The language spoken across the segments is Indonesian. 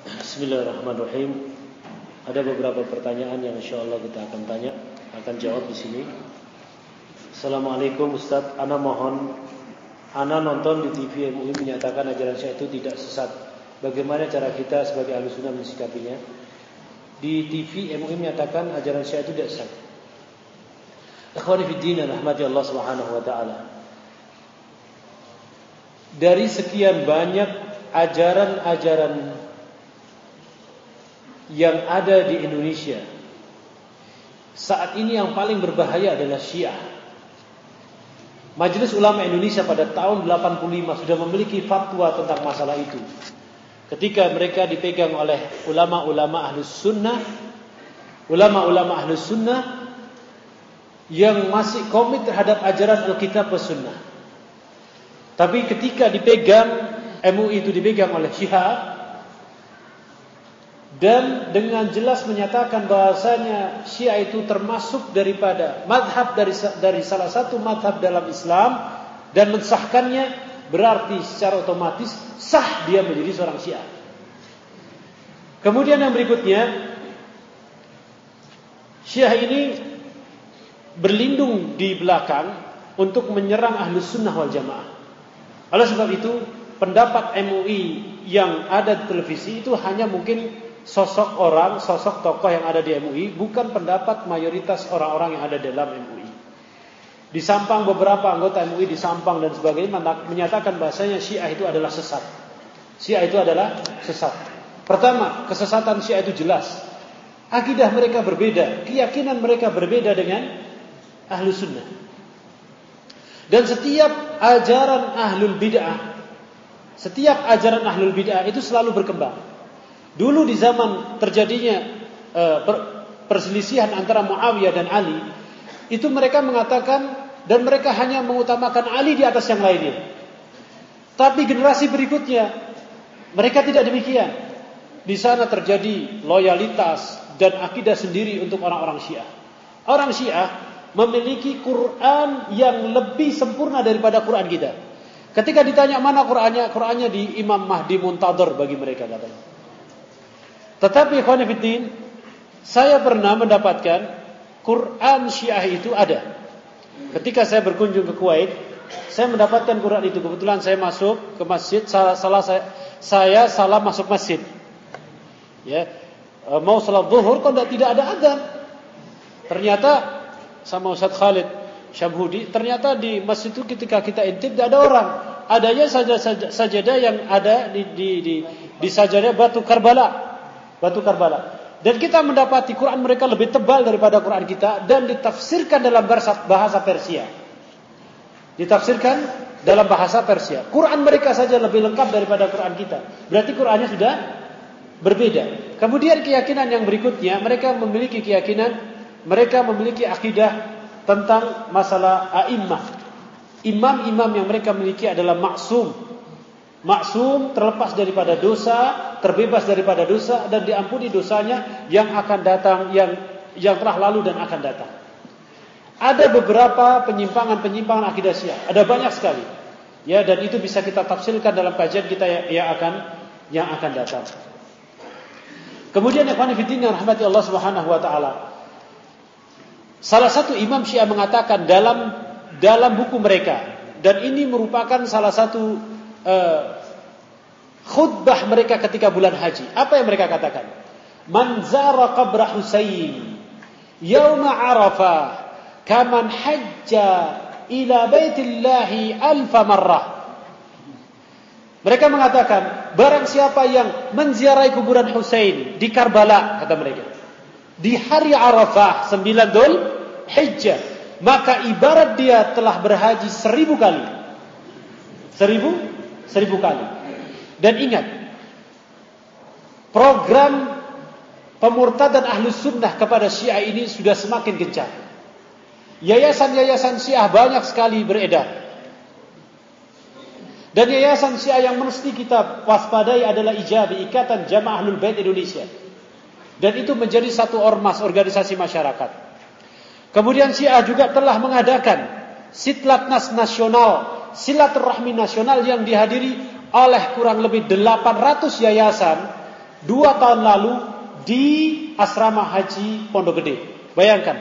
Bismillahirrahmanirrahim. Ada beberapa pertanyaan yang insyaallah kita akan jawab di sini. Assalamualaikum Ustaz, ana nonton di TV MUI menyatakan ajaran Syiah itu tidak sesat. Bagaimana cara kita sebagai Ahlus Sunnah mensikapinya? Di TV MUI menyatakan ajaran Syiah itu tidak sesat. Ikhwani fi din, rahmati Allah Subhanahu wa taala. Dari sekian banyak ajaran-ajaran yang ada di Indonesia, saat ini yang paling berbahaya adalah Syiah. Majelis Ulama Indonesia pada tahun 85 sudah memiliki fatwa tentang masalah itu. Ketika mereka dipegang oleh ulama-ulama Ahlus Sunnah, yang masih komit terhadap ajaran Alkitab dan Sunnah. Tapi ketika MUI itu dipegang oleh Syiah, dan dengan jelas menyatakan bahwasanya Syiah itu termasuk daripada madhab dari salah satu madhab dalam Islam dan mensahkannya, berarti secara otomatis sah dia menjadi seorang Syiah. Kemudian yang berikutnya, Syiah ini berlindung di belakang untuk menyerang Ahlus Sunnah wal Jamaah. Oleh sebab itu, pendapat MUI yang ada di televisi itu hanya mungkin sosok tokoh yang ada di MUI, bukan pendapat mayoritas orang-orang yang ada dalam MUI. Di Sampang beberapa anggota MUI di Sampang dan sebagainya menyatakan bahasanya Syiah itu adalah sesat. Syiah itu adalah sesat. Pertama, kesesatan Syiah itu jelas. Akidah mereka berbeda, keyakinan mereka berbeda dengan Ahlus Sunnah. Dan setiap ajaran Ahlul Bid'ah itu selalu berkembang. Dulu di zaman terjadinya perselisihan antara Muawiyah dan Ali, itu mereka mengatakan dan mereka hanya mengutamakan Ali di atas yang lainnya. Tapi generasi berikutnya mereka tidak demikian. Di sana terjadi loyalitas dan akidah sendiri untuk orang-orang Syiah. Orang Syiah memiliki Quran yang lebih sempurna daripada Quran kita. Ketika ditanya mana Qurannya di Imam Mahdi Muntadhar bagi mereka katanya. Tetapi ikhwan fillah, saya pernah mendapatkan Quran Syiah itu ada. Ketika saya berkunjung ke Kuwait, saya mendapatkan Quran itu. Kebetulan saya masuk ke masjid, saya salah masuk masjid. Ya, mau salat zuhur kok tidak ada azan. Ternyata sama Ustaz Khalid Syamhudi, ternyata di masjid itu ketika kita intip tidak ada orang. Adanya sajadah yang ada di sajadah batu Karbala. Dan kita mendapati Quran mereka lebih tebal daripada Quran kita dan ditafsirkan dalam bahasa Persia. Quran mereka saja lebih lengkap daripada Quran kita. Berarti Qurannya sudah berbeda. Kemudian keyakinan yang berikutnya, mereka memiliki akidah tentang masalah a'immah. Imam-imam yang mereka miliki adalah maksum, terlepas daripada dosa, terbebas daripada dosa dan diampuni dosanya yang akan datang, yang telah lalu dan akan datang. Ada beberapa penyimpangan akidah Syiah, ada banyak sekali. Ya, dan itu bisa kita tafsirkan dalam kajian kita yang akan datang. Kemudian ikhwan fillah rahmati Allah Subhanahu wa taala. Salah satu imam Syiah mengatakan dalam buku mereka, dan ini merupakan salah satu khutbah mereka ketika bulan haji. Apa yang mereka katakan? Man zara qabra Husain yauma Arafah kaman hajja ila baitillahi alfa marrah. Mereka mengatakan, barang siapa yang menziarahi kuburan Husain di Karbala, kata mereka, di hari Arafah 9 Dzul Hijjah, maka ibarat dia telah berhaji 1000 kali. 1000 kali. Dan ingat, program pemurtadan Ahlus Sunnah kepada Syiah ini sudah semakin gencar. Yayasan-yayasan Syiah banyak sekali beredar. Dan yayasan Syiah yang mesti kita waspadai adalah IJABI, Ikatan Jamaah Ahlul Bait Indonesia. Dan itu menjadi satu ormas, organisasi masyarakat. Kemudian Syiah juga telah mengadakan Sitlatnas Nasional, silaturahmi nasional yang dihadiri oleh kurang lebih 800 yayasan 2 tahun lalu di asrama haji Pondok Gede. Bayangkan,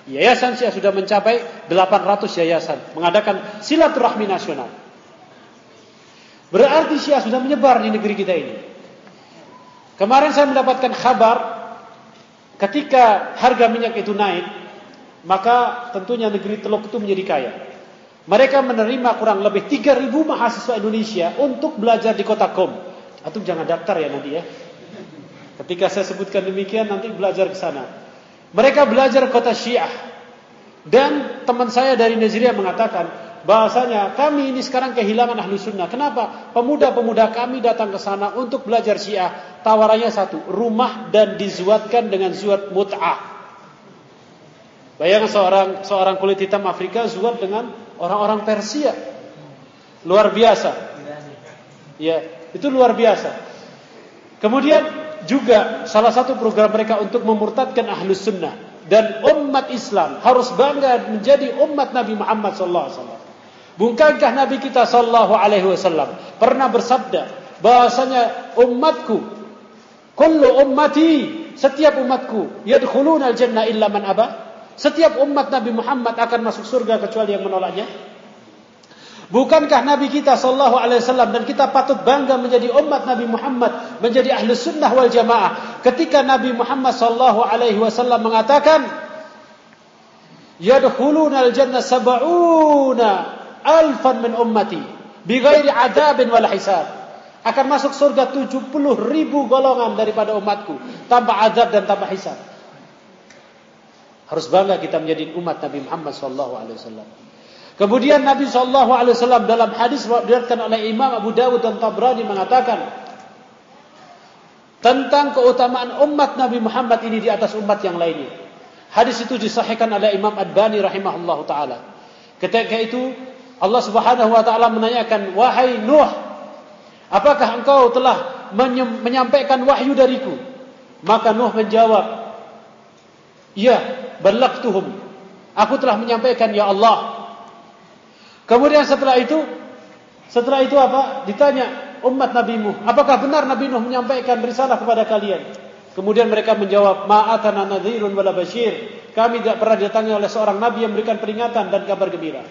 Yayasan Syiah sudah mencapai 800 yayasan mengadakan silaturahmi nasional. Berarti Syiah sudah menyebar di negeri kita ini. Kemarin saya mendapatkan kabar ketika harga minyak itu naik, maka tentunya negeri Teluk itu menjadi kaya. Mereka menerima kurang lebih 3.000 mahasiswa Indonesia untuk belajar di kota Qom. Antum jangan daftar ya nanti ya. Ketika saya sebutkan demikian nanti belajar ke sana. Mereka belajar kota Syiah. Dan teman saya dari Nigeria mengatakan bahasanya kami ini sekarang kehilangan ahlu sunnah. Kenapa? Pemuda-pemuda kami datang ke sana untuk belajar Syiah. Tawarannya satu, rumah dan dizuatkan dengan zuat mut'ah. Bayangkan seorang kulit hitam Afrika zuat dengan orang-orang Persia. Luar biasa. Ya, itu luar biasa. Kemudian juga salah satu program mereka untuk memurtadkan ahlus sunnah dan umat Islam harus bangga menjadi umat Nabi Muhammad SAW. Bukankah Nabi kita SAW pernah bersabda bahasanya umatku, kullu ummati, setiap umatku yadkhuluna al-jannah illa man aba. Setiap umat Nabi Muhammad akan masuk surga kecuali yang menolaknya. Bukankah Nabi kita SAW dan kita patut bangga menjadi umat Nabi Muhammad, menjadi ahli sunnah wal jamaah, ketika Nabi Muhammad SAW mengatakan yadkhuluna al-jannah sab'una alfan min ummati bighairi adabin wal hisab. Akan masuk surga 70.000 golongan daripada umatku tanpa azab dan tanpa hisab. Harus bangga kita menjadi umat Nabi Muhammad SAW. Kemudian Nabi SAW dalam hadis diriwayatkan oleh Imam Abu Dawud dan Tabrani mengatakan tentang keutamaan umat Nabi Muhammad ini di atas umat yang lainnya. Hadis itu disahihkan oleh Imam Albani rahimahullah taala. Ketika itu Allah Subhanahu wa taala menanyakan, "Wahai Nuh, apakah engkau telah menyampaikan wahyu dariku?" Maka Nuh menjawab, "Ya, ballagtuhum. Aku telah menyampaikan ya Allah." Kemudian setelah itu apa? Ditanya umat Nabi Nuh, apakah benar Nabi Nuh menyampaikan risalah kepada kalian? Kemudian mereka menjawab, ma'atana nadhirun wala bashir. Kami tidak pernah didatangi oleh seorang nabi yang memberikan peringatan dan kabar gembira.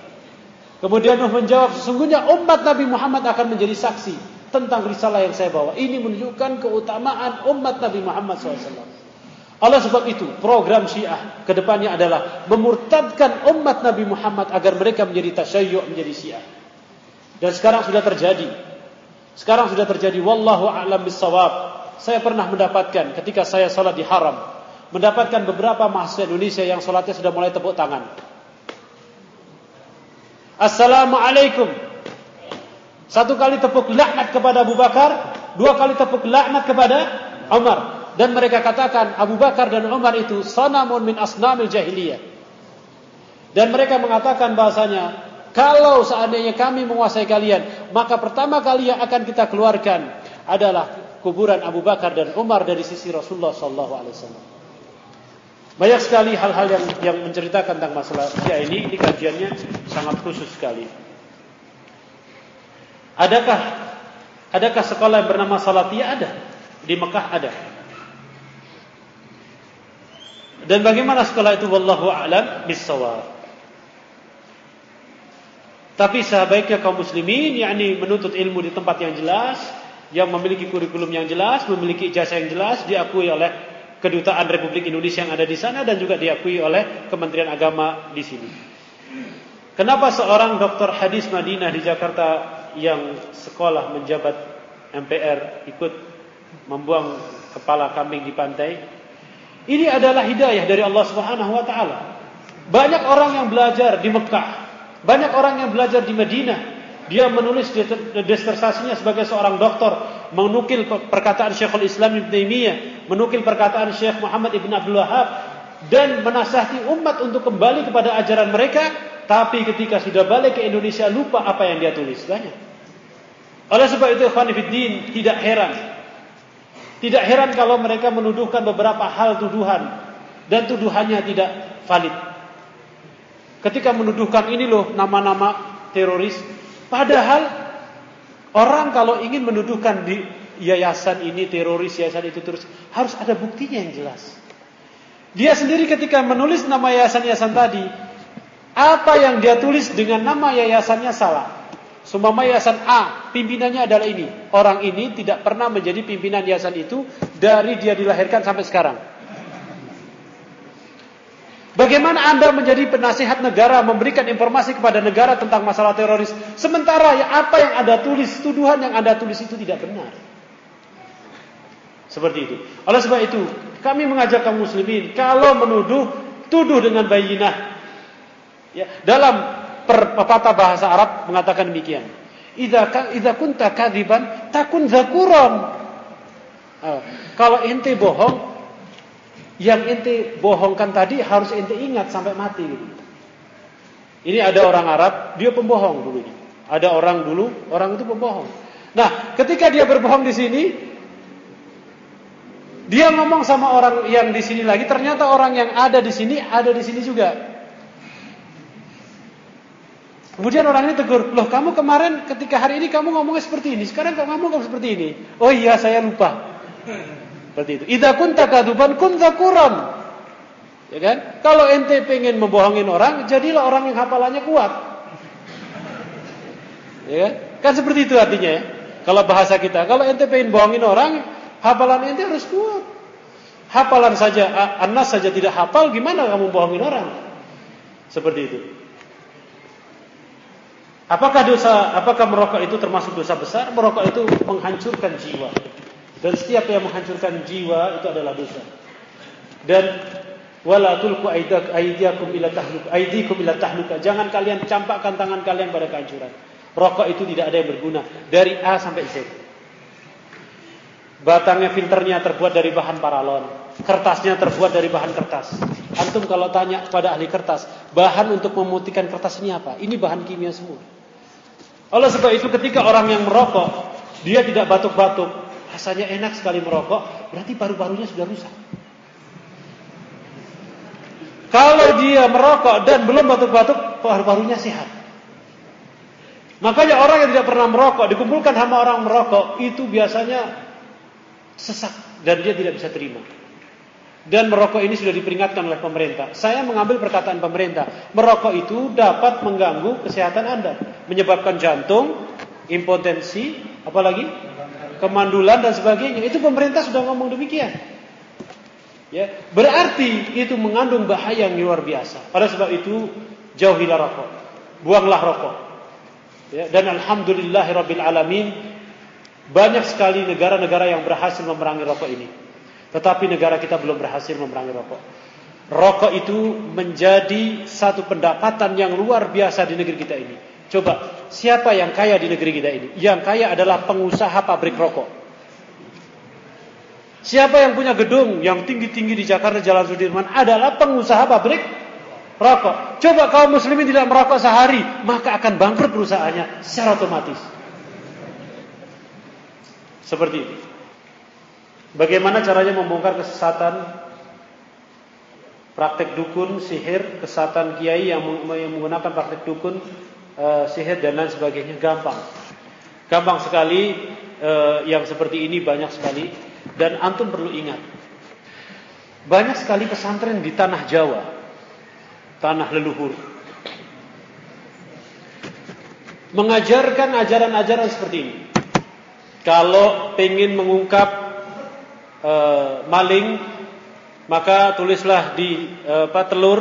Kemudian Nuh menjawab, sesungguhnya umat Nabi Muhammad akan menjadi saksi tentang risalah yang saya bawa. Ini menunjukkan keutamaan umat Nabi Muhammad SAW. Oleh sebab itu, program Syiah ke depannya adalah memurtadkan umat Nabi Muhammad agar mereka menjadi tasyayyu', menjadi Syiah. Dan sekarang sudah terjadi. Wallahu a'lam bissawab. Saya pernah mendapatkan ketika saya salat di haram, mendapatkan beberapa mahasiswa Indonesia yang salatnya sudah mulai tepuk tangan. Assalamualaikum. 1 kali tepuk laknat kepada Abu Bakar, 2 kali tepuk laknat kepada Umar. Dan mereka katakan Abu Bakar dan Umar itu sanamun min asnamil jahiliyah. Dan mereka mengatakan bahasanya, kalau seandainya kami menguasai kalian, maka pertama kali yang akan kita keluarkan adalah kuburan Abu Bakar dan Umar dari sisi Rasulullah SAW. Banyak sekali hal-hal yang menceritakan tentang masalah Syiah ini kajiannya sangat khusus sekali. Adakah sekolah yang bernama Salatiyah? Ada. Di Mekah ada. Dan bagaimana sekolah itu? Wallahu a'lam bissawab. Tapi sebaiknya kaum muslimin yakni menuntut ilmu di tempat yang jelas, yang memiliki kurikulum yang jelas, memiliki ijazah yang jelas, diakui oleh Kedutaan Republik Indonesia yang ada di sana dan juga diakui oleh Kementerian Agama di sini. Kenapa seorang doktor hadis Madinah di Jakarta yang sekolah menjabat MPR ikut membuang kepala kambing di pantai? Ini adalah hidayah dari Allah Subhanahu wa taala. Banyak orang yang belajar di Mekah, banyak orang yang belajar di Madinah. Dia menulis disertasinya sebagai seorang doktor, menukil perkataan Syekhul Islam Ibnu Taimiyah, menukil perkataan Syekh Muhammad Ibn Abdul Wahhab dan menasihati umat untuk kembali kepada ajaran mereka, tapi ketika sudah balik ke Indonesia lupa apa yang dia tulis. Banyak. Oleh sebab itu ikhwan fillah, tidak heran kalau mereka menuduhkan beberapa hal tuduhan dan tuduhannya tidak valid. Ketika menuduhkan ini loh nama-nama teroris, padahal orang kalau ingin menuduhkan yayasan ini teroris, yayasan itu terus. Harus ada buktinya yang jelas. Dia sendiri ketika menulis nama yayasan-yayasan tadi, apa yang dia tulis dengan nama yayasannya salah. Seumpama yayasan A, pimpinannya adalah ini. Orang ini tidak pernah menjadi pimpinan yayasan itu dari dia dilahirkan sampai sekarang. Bagaimana Anda menjadi penasihat negara, memberikan informasi kepada negara tentang masalah teroris, sementara apa yang Anda tulis, tuduhan yang Anda tulis itu tidak benar. Seperti itu. Oleh sebab itu, kami mengajak kaum muslimin, kalau menuduh, tuduh dengan bayyinah. Ya, dalam pepatah bahasa Arab mengatakan demikian. Idza kunta kadziban takun dzakuran. Kalau ente bohong, yang ente bohongkan tadi harus ente ingat sampai mati gitu. Ini ada orang Arab, dia pembohong dulunya. Ada orang itu pembohong. Nah, ketika dia berbohong di sini, dia ngomong sama orang yang di sini lagi, ternyata orang yang ada di sini juga. Kemudian orang ini tegur, loh kamu kemarin ketika hari ini kamu ngomongnya seperti ini, sekarang kok kamu ngomong seperti ini? Oh iya, saya lupa. Seperti itu. Idza kunta kadzuban kun dzakuran. Ya kan? Kalau ente pengen membohongin orang, jadilah orang yang hafalannya kuat. Ya kan? Kan seperti itu artinya ya. Kalau bahasa kita, kalau ente pengen bohongin orang, hafalan ente harus kuat. Hafalan saja, Anas saja tidak hafal, gimana kamu bohongin orang? Seperti itu. Apakah merokok itu termasuk dosa besar? Merokok itu menghancurkan jiwa. Dan setiap yang menghancurkan jiwa itu adalah dosa. Dan wala tulqu aydiyakum ila tahluka. Jangan kalian campakkan tangan kalian pada kehancuran. Rokok itu tidak ada yang berguna dari A sampai Z. Batangnya, filternya terbuat dari bahan paralon. Kertasnya terbuat dari bahan kertas. Antum kalau tanya pada ahli kertas, bahan untuk memutihkan kertas ini apa? Ini bahan kimia semua. Oleh sebab itu ketika orang yang merokok, dia tidak batuk-batuk, rasanya enak sekali merokok, berarti paru-parunya sudah rusak. Kalau dia merokok dan belum batuk-batuk, paru-parunya sehat. Makanya orang yang tidak pernah merokok, dikumpulkan sama orang merokok, itu biasanya sesak dan dia tidak bisa terima. Dan merokok ini sudah diperingatkan oleh pemerintah. Saya mengambil perkataan pemerintah. Merokok itu dapat mengganggu kesehatan Anda, menyebabkan jantung, impotensi, apalagi kemandulan dan sebagainya. Itu pemerintah sudah ngomong demikian. Ya, berarti itu mengandung bahaya yang luar biasa. Oleh sebab itu jauhilah rokok, buanglah rokok. Ya, dan alhamdulillahirabbil alamin, banyak sekali negara-negara yang berhasil memerangi rokok ini. Tetapi negara kita belum berhasil memerangi rokok. Rokok itu menjadi satu pendapatan yang luar biasa di negeri kita ini. Coba, siapa yang kaya di negeri kita ini? Yang kaya adalah pengusaha pabrik rokok. Siapa yang punya gedung yang tinggi-tinggi di Jakarta Jalan Sudirman adalah pengusaha pabrik rokok. Coba kaum muslimin tidak merokok sehari, maka akan bangkrut perusahaannya secara otomatis. Seperti itu. Bagaimana caranya membongkar kesesatan praktek dukun, sihir, kesesatan kiai yang menggunakan praktek dukun, sihir dan lain sebagainya? Gampang sekali. Yang seperti ini banyak sekali. Dan antum perlu ingat, banyak sekali pesantren di tanah Jawa, tanah leluhur, mengajarkan ajaran-ajaran seperti ini. Kalau pengen mengungkap maling, maka tulislah di telur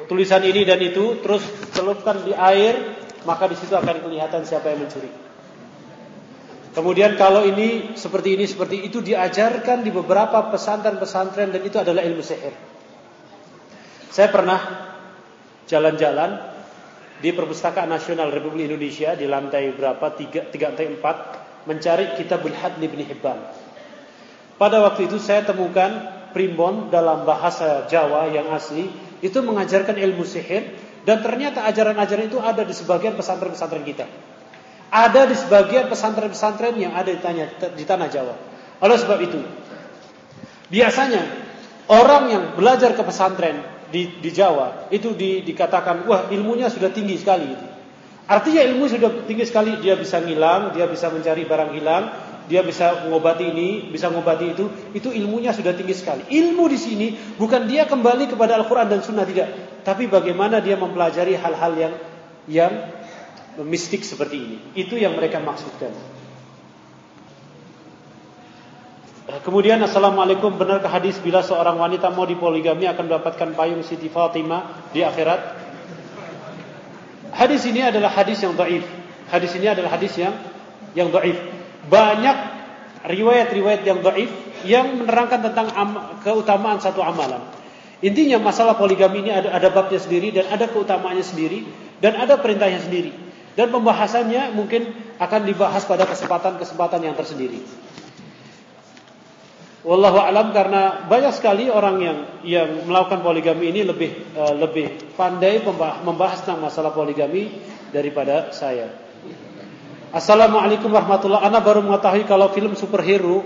tulisan ini dan itu, terus celupkan di air, maka di situ akan kelihatan siapa yang mencuri. Kemudian kalau ini seperti itu diajarkan di beberapa pesantren-pesantren dan itu adalah ilmu sihir. Saya pernah jalan-jalan di Perpustakaan Nasional Republik Indonesia di lantai berapa? 3 lantai 4 mencari Kitabul Hadl Ibn Hibban. Pada waktu itu saya temukan primbon dalam bahasa Jawa yang asli itu mengajarkan ilmu sihir dan ternyata ajaran-ajaran itu ada di sebagian pesantren-pesantren kita. Ada di sebagian pesantren-pesantren yang ada di tanah Jawa. Oleh sebab itu, biasanya orang yang belajar ke pesantren di Jawa itu dikatakan, wah ilmunya sudah tinggi sekali. Artinya ilmu sudah tinggi sekali, dia bisa ngilang, dia bisa mencari barang hilang, dia bisa mengobati ini, bisa mengobati itu ilmunya sudah tinggi sekali. Ilmu di sini bukan dia kembali kepada Al-Quran dan Sunnah, tidak, tapi bagaimana dia mempelajari hal-hal yang mistik seperti ini. Itu yang mereka maksudkan. Kemudian, Assalamualaikum, benarkah hadis bila seorang wanita mau dipoligami akan mendapatkan payung Siti Fatimah di akhirat? Hadis ini adalah hadis yang dhaif. Hadis ini adalah hadis yang dhaif. Banyak riwayat-riwayat yang dhaif yang menerangkan tentang keutamaan satu amalan. Intinya masalah poligami ini ada babnya sendiri dan ada keutamaannya sendiri dan ada perintahnya sendiri. Dan pembahasannya mungkin akan dibahas pada kesempatan-kesempatan yang tersendiri. Wallahu alam, karena banyak sekali orang yang melakukan poligami ini lebih pandai membahas tentang masalah poligami daripada saya. Assalamualaikum warahmatullahi wabarakatuh. Ana baru mengetahui kalau film superhero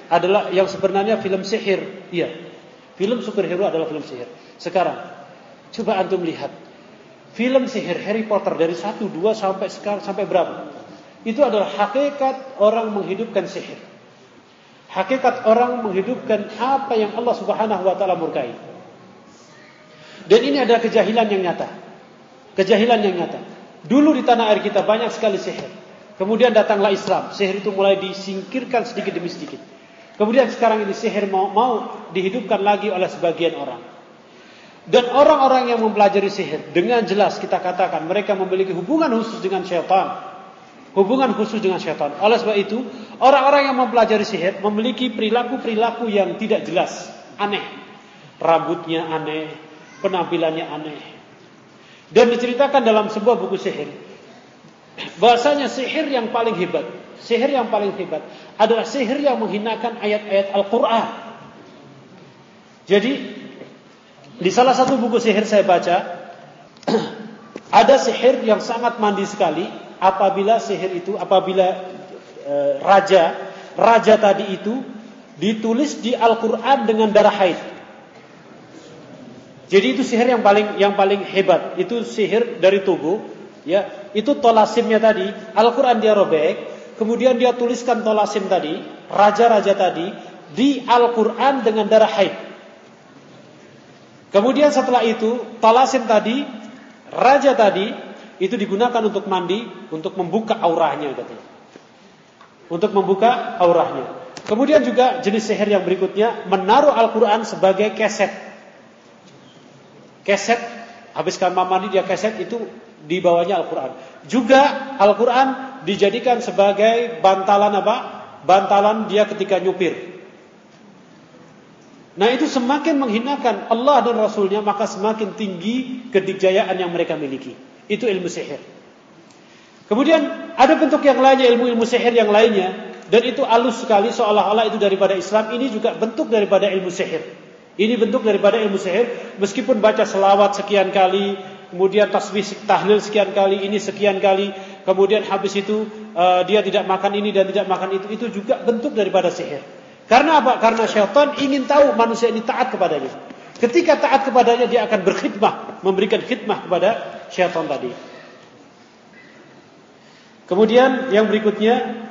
adalah yang sebenarnya film sihir. Iya. Film superhero adalah film sihir. Sekarang coba antum lihat film sihir Harry Potter dari 1, 2 sampai berapa? Itu adalah hakikat orang menghidupkan sihir. Hakikat orang menghidupkan apa yang Allah Subhanahu wa taala murkai. Dan ini adalah kejahilan yang nyata. Kejahilan yang nyata. Dulu di tanah air kita banyak sekali sihir. Kemudian datanglah Islam. Sihir itu mulai disingkirkan sedikit demi sedikit. Kemudian sekarang ini sihir mau dihidupkan lagi oleh sebagian orang. Dan orang-orang yang mempelajari sihir, dengan jelas kita katakan mereka memiliki hubungan khusus dengan syaitan. Hubungan khusus dengan syaitan. Oleh sebab itu, orang-orang yang mempelajari sihir memiliki perilaku-perilaku yang tidak jelas, aneh. Rambutnya aneh, penampilannya aneh. Dan diceritakan dalam sebuah buku sihir, bahasanya sihir yang paling hebat adalah sihir yang menghinakan ayat-ayat Al-Quran. Jadi, di salah satu buku sihir saya baca, ada sihir yang sangat mandi sekali. Apabila raja tadi itu ditulis di Al-Quran dengan darah haid. Jadi itu sihir yang paling hebat. Itu sihir dari tubuh, ya. Itu tolasimnya tadi, Al-Quran dia robek, kemudian dia tuliskan tolasim tadi, raja-raja tadi di Al-Quran dengan darah haid. Kemudian setelah itu tolasim tadi, raja tadi itu digunakan untuk mandi, untuk membuka auranya katanya. Untuk membuka auranya. Kemudian juga jenis sihir yang berikutnya, menaruh Al-Quran sebagai keset. Keset, habis kamar mandi dia keset, itu di bawahnya Al-Quran. Juga Al-Quran dijadikan sebagai bantalan apa? Bantalan dia ketika nyupir. Nah itu semakin menghinakan Allah dan Rasulnya, maka semakin tinggi kedikjayaan yang mereka miliki. Itu ilmu sihir. Kemudian ada bentuk yang lainnya, ilmu-ilmu sihir yang lainnya, dan itu halus sekali seolah-olah itu daripada Islam. Ini juga bentuk daripada ilmu sihir. Ini bentuk daripada ilmu sihir. Meskipun baca selawat sekian kali, kemudian tasbih tahlil sekian kali, ini sekian kali, kemudian habis itu dia tidak makan ini dan tidak makan itu juga bentuk daripada sihir. Karena apa? Karena syaitan ingin tahu manusia ini taat kepadanya. Ketika taat kepadanya, dia akan berkhidmah, memberikan khidmah kepada syaitan tadi. Kemudian yang berikutnya,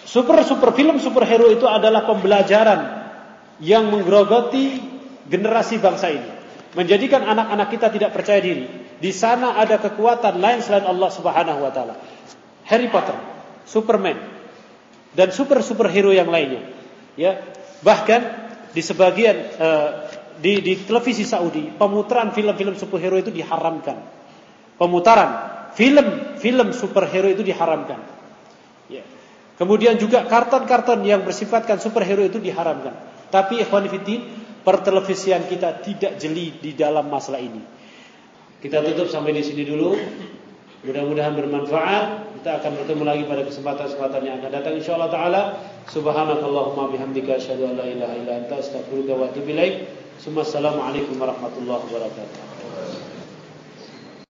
film superhero itu adalah pembelajaran yang menggerogoti generasi bangsa ini, menjadikan anak-anak kita tidak percaya diri. Di sana ada kekuatan lain selain Allah Subhanahu wa taala. Harry Potter, Superman, dan superhero yang lainnya. Ya, bahkan di sebagian di televisi Saudi, pemutaran film-film superhero itu diharamkan. Pemutaran film superhero itu diharamkan. Ya. Kemudian juga kartun-kartun yang bersifatkan superhero itu diharamkan. Tapi ikhwan fillah, pertelevisian kita tidak jeli di dalam masalah ini. Kita tutup sampai di sini dulu. Mudah-mudahan bermanfaat. Kita akan bertemu lagi pada kesempatan-kesempatan yang akan datang insyaallah taala. Subhanakallahumma bihamdika asyhadu an la ilaha illa anta astaghfiruka wa atubu ilaik. Assalamualaikum warahmatullahi wabarakatuh.